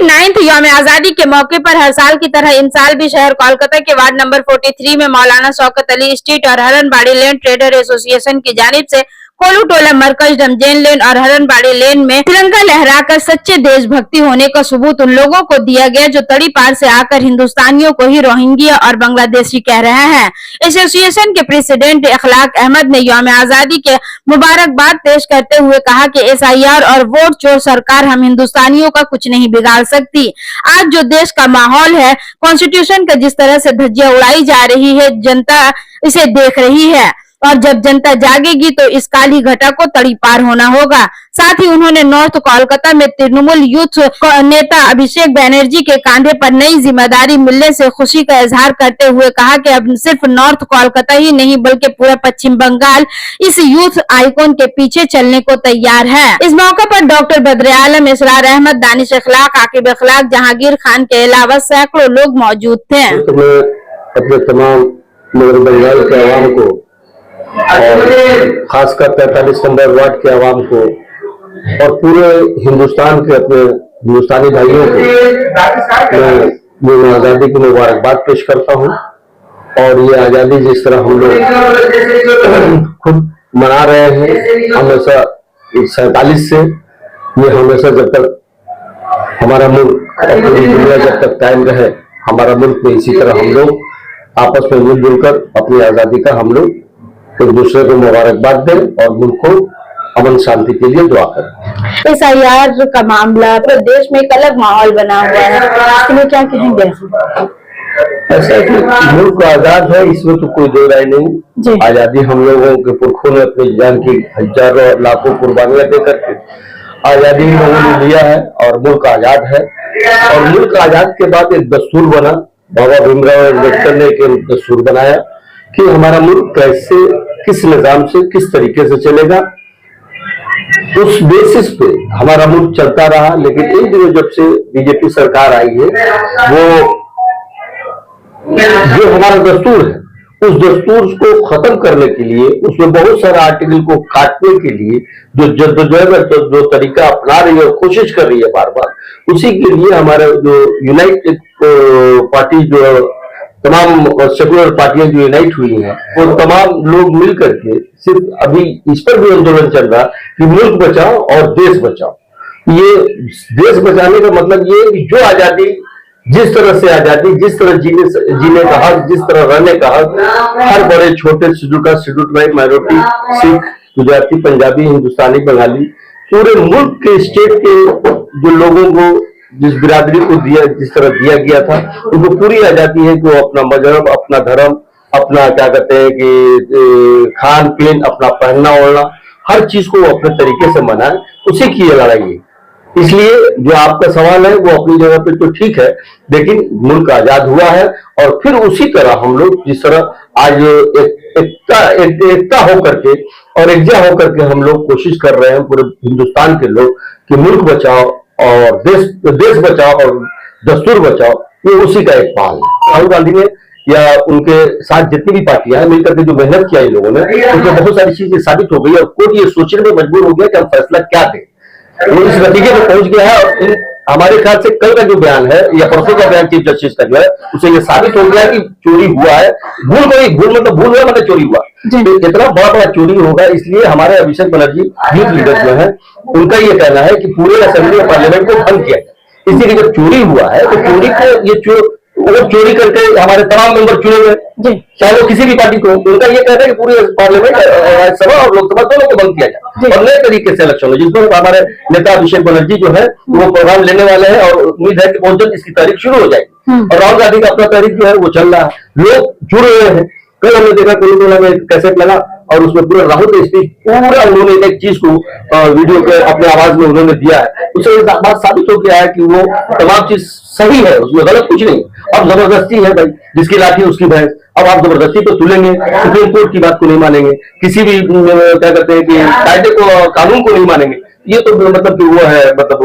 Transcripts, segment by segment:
49th यौम आजादी के मौके पर हर साल की तरह इन साल भी शहर कोलकाता के वार्ड नंबर 43 में मौलाना शौकत अली स्ट्रीट और हरनबाड़ी लेन ट्रेडर एसोसिएशन की जानिब से कोलू टोला मरकज डमजेन लेन और हरनबाड़ी लेन में तिरंगा लहराकर सच्चे देशभक्ति होने का सबूत उन लोगों को दिया गया जो तड़ी पार से आकर हिंदुस्तानियों को ही रोहिंग्या और बांग्लादेशी कह रहे हैं। एसोसिएशन के प्रेसिडेंट अखलाक अहमद ने यौम आजादी के मुबारकबाद पेश करते हुए कहा कि SIR और वोट चोर सरकार हम हिंदुस्तानियों का कुछ नहीं बिगाड़ सकती। आज जो देश का माहौल है, कॉन्स्टिट्यूशन का जिस तरह से धज्जियां उड़ाई जा रही है, जनता इसे देख रही है और जब जनता जागेगी तो इस काली घटा को तड़ी पार होना होगा। साथ ही उन्होंने नॉर्थ कोलकाता में तृणमूल यूथ नेता अभिषेक बैनर्जी के कांधे पर नई जिम्मेदारी मिलने से खुशी का इजहार करते हुए कहा कि अब सिर्फ नॉर्थ कोलकाता ही नहीं बल्कि पूरा पश्चिम बंगाल इस यूथ आइकॉन के पीछे चलने को तैयार है। इस मौके पर डॉक्टर बद्र आलम, इसरार अहमद, दानिश अखलाक, आकिब अखलाक, जहांगीर खान के अलावा सैकड़ों लोग मौजूद थे। अपने तमाम बंगाल के आवाम को और खासकर 43 नंबर वार्ड के आवाम को और पूरे हिंदुस्तान के अपने हिंदुस्तानी भाइयों को मैं आजादी की मुबारकबाद पेश करता हूं। और ये आजादी जिस तरह हम लोग खुद मना रहे हैं हमेशा 47 से, ये हमेशा जब तक हमारा मुल्क पूरी दुनिया जब तक कायम रहे, हमारा मुल्क में इसी तरह हम लोग आपस में मिलजुल कर अपनी आजादी का हम लोग एक दूसरे को मुबारकबाद दें और मुल्क को अमन शांति के लिए दुआ करें। SIR का मामला पूरे देश में एक अलग माहौल बना हुआ है, इसमें क्या कहेंगे? ऐसा है कि मुल्क आजाद है, इसमें तो कोई दो राय नहीं। आजादी हम लोगों के पुरखों ने अपनी जान की हजारों लाखों कुर्बानियां दे करके आजादी हम लोगों ने लिया है और मुल्क आजाद है। और मुल्क आजाद के बाद एक दस्तूर बना, बाबा भीमराव अम्बेडकर ने एक दस्तूर बनाया कि हमारा मुल्क कैसे, किस निजाम से, किस तरीके से चलेगा। उस बेसिस पे हमारा मुल्क चलता रहा। लेकिन इन दिनों जब से बीजेपी सरकार आई है, वो जो हमारा दस्तूर है उस दस्तूर को खत्म करने के लिए, उसमें बहुत सारे आर्टिकल को काटने के लिए जो जद्दोजहद जो तरीका अपना रही है, कोशिश कर रही है बार बार, उसी के लिए हमारे जो यूनाइटेड पार्टी जो तमाम सेकुलर पार्टियां जो यूनाइट हुई हैं, वो तमाम लोग मिल करके सिर्फ अभी इस पर भी आंदोलन चल रहा कि मुल्क बचाओ और देश बचाओ। ये देश बचाने का मतलब ये कि जो आजादी, जिस तरह से आजादी, जिस तरह जीने का हक, जिस तरह रहने का हक, हर बड़े छोटे शेड्यूल का, schedule tribe, minority, Sikh, Gujarati, Punjabi, Hindustani, Bengali, पूरे मुल्क के स्टेट के जो लोगों को जिस बिरादरी को दिया, जिस तरह दिया गया था, उनको पूरी आजादी है कि वो अपना मजहब, अपना धर्म, अपना क्या कहते हैं कि खान पीन, अपना पहनना ओढ़ना, हर चीज को अपने तरीके से मनाए। उसी की ये लड़ाई है। इसलिए जो आपका सवाल है वो अपनी जगह पे तो ठीक है, लेकिन मुल्क आजाद हुआ है और फिर उसी तरह हम लोग जिस तरह आज एकता होकर के और एकजा होकर के हम लोग कोशिश कर रहे हैं पूरे हिंदुस्तान के लोग कि मुल्क बचाओ और देश बचाओ और दस्तूर बचाओ, ये उसी का एक पाल है। राहुल गांधी ने या उनके साथ जितनी भी पार्टियां हैं मिलकर के जो मेहनत किया इन लोगों ने, उनको बहुत सारी चीजें साबित हो गई और कोर्ट ये सोचने में मजबूर हो गया कि हम फैसला क्या दें। वो इस नतीजे में पहुंच गया है और हमारे ख्याल से कल का जो बयान है या परसों का बयान चीफ जस्टिस का जो है, उसे ये साबित हो गया कि चोरी हुआ है। भूल मतलब चोरी हुआ, तो इतना बड़ा चोरी होगा। इसलिए हमारे अभिषेक बनर्जी यूथ लीडर जो है, उनका ये कहना है कि पूरे असेंबली और पार्लियामेंट को भंग किया जाए। इसलिए जब चोरी हुआ है तो चोरी को वो चोरी करके हमारे तमाम मेंबर चुने गए, चाहे वो किसी भी पार्टी को, उनका ये कहना है कि पूरे पार्लियामेंट, राज्यसभा और लोकसभा दोनों को बंद किया जाए और नए तरीके से इलेक्शन हो, जिसको हमारे नेता अभिषेक बनर्जी जो है वो प्रोग्राम लेने वाले हैं और उम्मीद है कि बहुत जल्द इसकी तारीख शुरू हो जाएगी। और राहुल गांधी का अपना तारीख जो है वो चल रहा है, लोग जुड़ रहे हैं। कल हमने देखा कोलकाता में कैसेट लगा और उसमें पूरा राहुल का स्पीच पूरा उन्होंने एक चीज को वीडियो के अपने आवाज में उन्होंने दिया है। उससे बात साबित हो गया है कि वो तमाम चीज सही है, उसमें गलत कुछ नहीं। अब जबरदस्ती है भाई, जिसकी लाठी उसकी भैंस। अब आप जबरदस्ती तो तुलेंगे, सुप्रीम कोर्ट की बात को नहीं मानेंगे, किसी भी क्या कहते हैं कि कायदे को, कानून को नहीं मानेंगे। ये तो मतलब कि वो है, मतलब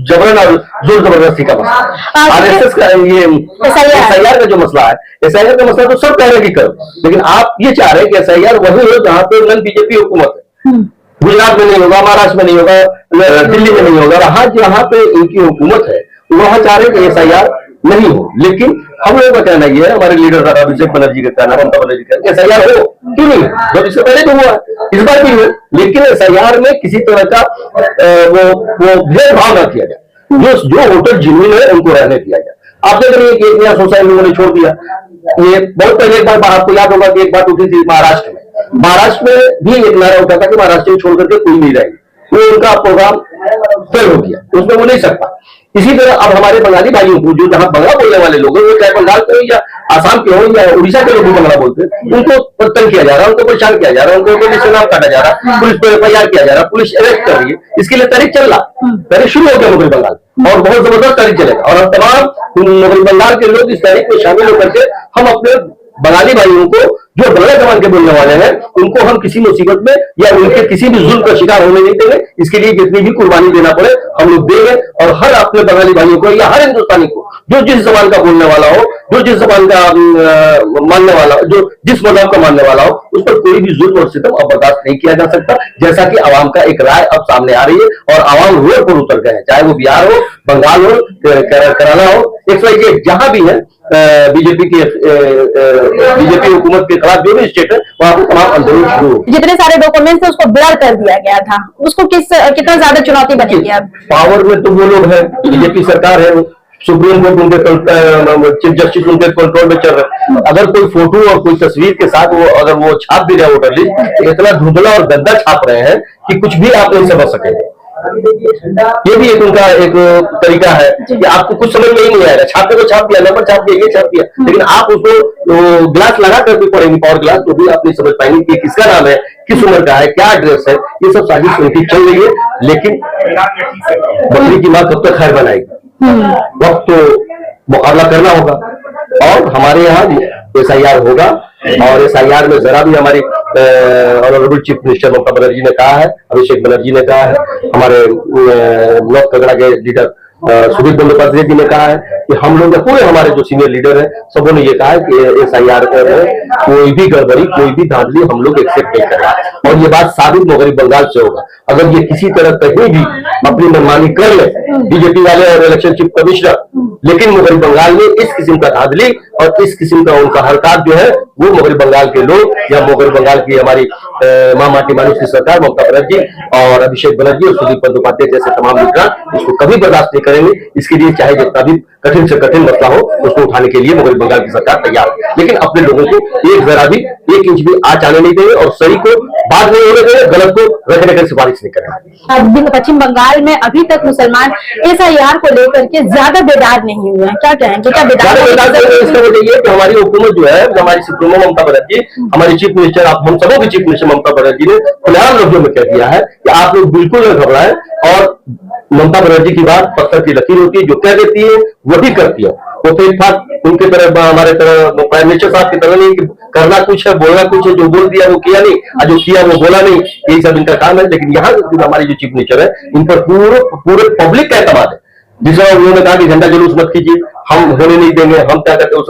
जबरन और जोर जबरदस्ती का मसला। आरएसएस का ये SIR का जो मसला है, SIR का मसला तो सब कह रहे हैं कि करो, लेकिन आप ये चाह रहे हैं कि SIR वही हो जहां पे नन बीजेपी हुकूमत है। गुजरात में नहीं होगा, महाराष्ट्र में नहीं होगा, दिल्ली में नहीं होगा, जहां पे इनकी हुकूमत है वहां चाह रहे कि SIR नहीं हो, लेकिन हम लोगों का कहना यह है, हमारे लीडर अभिषेक बनर्जी का कहना, ममता बनर्जी का कहना, SIR हो, क्यों नहीं? जब इससे पहले तो हुआ, इस बार भी हो, लेकिन SIR में किसी तरह का वो भेदभाव न किया जाए, जो वोटर जिन्होंने है उनको रहने दिया जाए। आप देख रहे हैं कि एक नया सोसाइटी लोगों ने छोड़ दिया। ये बहुत पहले एक बार आपको याद होगा कि एक बात उठी थी महाराष्ट्र में भी एक नारा उठा था कि महाराष्ट्र में छोड़ करके कोई नहीं रहेगी, वो उनका प्रोग्राम फेल हो गया, उसमें वो नहीं सकता। इसी तरह अब हमारे बंगाली भाइयों को, जो जहां बंगला बोलने वाले लोग हैं, वो चाहे बंगाल के हो या आसाम के हो या उड़ीसा के लोग भी बंगला बोलते हैं, उनको तंग किया जा रहा है, उनको परेशान किया जा रहा है, उनको पुलिस से नाम काटा जा रहा है, पुलिस पर FIR किया जा रहा है, पुलिस अरेस्ट कर रही है। इसके लिए तारीख चल रहा, तारीख शुरू हो गया मुगल बंगाल, और बहुत जबरदस्त तारीख चलेगा। और अब तमाम मुगल बंगाल के लोग इस तारीख में शामिल होकर के हम अपने बंगाली भाइयों को, जो बंगला जबान के बोलने वाले हैं, उनको हम किसी मुसीबत में या उनके किसी भी जुल्म का शिकार होने नहीं देंगे। इसके लिए जितनी भी कुर्बानी देना पड़े हम लोग देंगे, और हर अपने बंगाली भाइयों को या हर हिंदुस्तानी को, जो जिस जबान का बोलने वाला हो, जो जिस जबान का मानने वाला, जो जिस मजहब का मानने वाला हो, उस पर कोई भी जुल्म और सितम अब बर्दाश्त नहीं किया जा सकता। जैसा कि आवाम का एक राय अब सामने आ रही है, और आवाम रोड पर उतर गए हैं, चाहे वो बिहार हो, बंगाल हो, केरला हो, XYZ जहां भी है, बीजेपी हुकूमत के खिलाफ जो भी स्टेट है, वहां पर तमाम आंदोलन शुरू हो। जितने सारे डॉक्यूमेंट्स थे उसको ब्लर कर दिया गया था, उसको कितना ज्यादा चुनौती बनेगी अब? पावर में तो वो लोग हैं, बीजेपी सरकार है, सुप्रीम कोर्ट उनके चीफ जस्टिस उनके कंट्रोल में चल रहे हैं। अगर कोई फोटो और कोई तस्वीर के साथ अगर वो छाप भी रहे वोटर लिस्ट, इतना धुंधला और गंदा छाप रहे हैं कि कुछ भी आप नहीं समझ सकेंगे। ये भी एक उनका एक तरीका है कि आपको कुछ समझ में ही नहीं आएगा, छापे को छाप दिया, नंबर छाप दिया, ये छाप दिया, लेकिन आप उसको ग्लास लगा करके पढ़ेंगे, पावर ग्लास, तो भी आप नहीं समझ पाएंगे कि किसका नाम है, किस उम्र का है, क्या एड्रेस है। ये सब साजिश उनकी चल रही है, लेकिन बकरी की माँ कब तक खैर बनाएगी? वक्त तो मुकाबला करना होगा, और हमारे यहाँ SIR होगा, और SIR में जरा भी हमारी honourable chief minister Mamata Banerjee ने कहा है, अभिषेक बनर्जी ने कहा है, हमारे नॉर्थ कगड़ा के लीडर सुदीप बंदोपाध्याय जी ने कहा है कि हम लोग पूरे हमारे जो सीनियर लीडर हैं, सबों ने ये कहा है कि SIR में कोई भी गड़बड़ी, कोई भी धांधली हम लोग एक्सेप्ट नहीं करेंगे, और ये बात साबित मगरबी बंगाल से होगा। अगर ये किसी तरह कहीं भी अपनी मनमानी कर ले बीजेपी वाले और इलेक्शन चीफ कमिश्नर, लेकिन मगरबी बंगाल में इस किस्म का धांधली और इस किस्म का उनका हरकत जो है, वो मगरबी बंगाल के लोग या मगरबी बंगाल की हमारी मां माटी मानुष की सरकार ममता बनर्जी और अभिषेक बनर्जी और सुदीप बंदोपाध्याय जैसे तमाम लीडर इसको कभी बर्दाश्त नहीं करेंगे। इसके लिए चाहे जितना भी कठिन से कठिन मसला हो, उसको उठाने के लिए मगरबी बंगाल की सरकार तैयार है, लेकिन अपने लोगों को एक जरा भी, एक इंच भी आँच आने नहीं देंगे, और सही को बात नहीं होने देंगे, गलत को रखने की सिफारिश नहीं करेंगे। पश्चिम बंगाल में अभी तक मुसलमान SIR को लेकर के ज्यादा बेदार नहीं हुए हैं, क्या कहेंगे? क्या बेदार? इसका वजह ये कि हमारी हुकूमत जो है, हमारी सुप्रीमो ममता बनर्जी, हमारी चीफ मिनिस्टर, हम सबों की चीफ मिनिस्टर ममता बनर्जी ने खुलेआम लफ्जों में कह दिया है कि आप लोग बिल्कुल न घबराएं, और ममता बनर्जी की बात पत्थर की लकीर होती है, जो कह देती है वही करती है। वो तो एक बात उनके तरह, हमारे तरह प्राइम मिनिस्टर साहब की तरह नहीं कि करना कुछ है, बोलना कुछ है, जो बोल दिया वो किया नहीं, और जो किया वो बोला नहीं, यही सब इनका काम है। लेकिन यहाँ हमारी जो चीफ मिनिस्टर है, इन पर पूरे पब्लिक का एतमाद है। जिस तरह उन्होंने कहा कि झंडा जुलूस मत कीजिए, हम होने नहीं देंगे, हम क्या करते हैं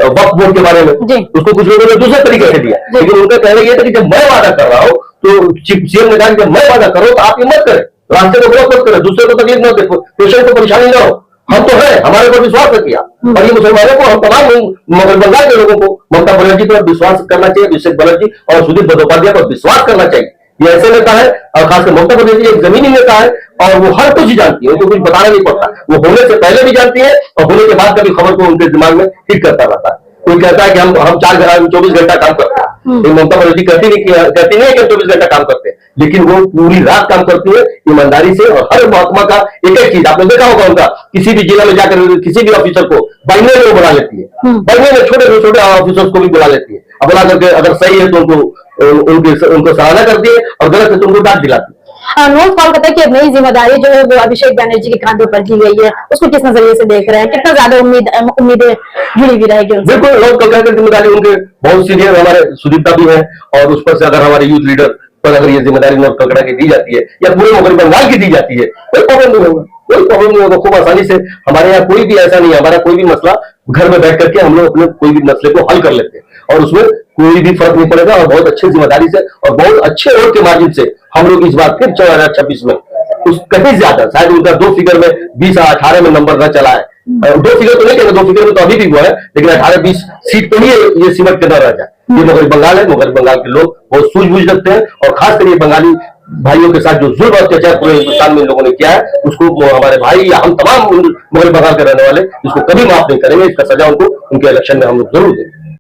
वक्फ बोर्ड के बारे में, उसको कुछ लोगों ने दूसरे तरीके से दिया, लेकिन उनका कहना यह था कि जब मैं वादा कर रहा हूँ, तो CM ने कहा कि जब मैं वादा करूँ तो आप ये मत करें, रास्ते को ब्लॉक मत करें, दूसरे को तकलीफ न दे, पेशेंट को परेशानी न हो। हम तो है, हमारे पर विश्वास किया, और ये मुसलमानों को, हम तमाम मगर बंगाल के लोगों को ममता बनर्जी पर विश्वास करना चाहिए, अभिषेक बनर्जी और सुदीप बंदोपाध्याय पर विश्वास करना चाहिए। ये ऐसे नेता है, और खासकर ममता बनर्जी एक जमीनी नेता है, और वो हर कुछ ही जानती है, उनको कुछ बताना नहीं पड़ता, वो होने से पहले भी जानती है, और होने के बाद कभी खबर को उनके दिमाग में हिट करता रहता है। कोई कहता है कि हम 24 घंटा काम करते हैं, लेकिन ममता बनर्जी कहती नहीं कि हम 24 घंटा काम करते हैं, लेकिन वो पूरी रात काम करती है ईमानदारी से, और हर महकमा का एक एक चीज आपने देखा होगा, उनका किसी भी जिला में जाकर किसी भी ऑफिसर को महीने में वो बुला लेती है, महीने में छोटे से छोटे ऑफिसर्स को भी बुला लेती है, अब बुला करके अगर सही है तो उनको सराहना करती है, और गलत है तो उनको डांट दिलाती है। नॉर्थ कोलकाता की नई जिम्मेदारी जो है वो अभिषेक बनर्जी के कांधों पर दी गई है, उसको किस नजरिए से देख रहे हैं? कितना ज्यादा उम्मीदें जुड़ी हुई रहेगी? बिल्कुल, नॉर्थ कोलकाता की जिम्मेदारी उनके बहुत सीनियर हमारे सुदीप्ता भी है, और उस पर से अगर हमारे यूथ लीडर पर अगर ये जिम्मेदारी नॉर्थ कोलकाता की दी जाती है, या पूरे मगरबी बंगाल की दी जाती है, कोई प्रॉब्लम नहीं होगा, कोई प्रॉब्लम नहीं होगा। खूब आसानी से हमारे यहाँ कोई भी ऐसा नहीं है, हमारा कोई भी मसला घर में बैठ करके हम लोग अपने कोई भी मसले को हल कर लेते हैं, और उसमें कोई भी फर्क नहीं पड़ेगा, और बहुत अच्छी जिम्मेदारी से और बहुत अच्छे वोट के मार्जिन से हम लोग इस बार फिर 2026 में उस कहीं ज्यादा, शायद उनका 2 फिगर में 20 या 18 में नंबर न चला है। 2 फिगर तो नहीं कहना, 2 फिगर में तो अभी भी हुआ है, लेकिन 18-20 सीट पे ही ये सिमट के न रह जाए। ये मगरबी बंगाल है, मगरबी बंगाल के लोग बहुत सूझबूझ रखते हैं, और खासकर ये बंगाली भाइयों के साथ जो जुल्म और अत्याचार पूरे हिंदुस्तान में इन लोगों ने किया है, उसको हमारे भाई या हम तमाम मगरबी बंगाल के रहने वाले इसको कभी माफ नहीं करेंगे। इसका सजा उनको उनके इलेक्शन में हम लोग जरूर देंगे।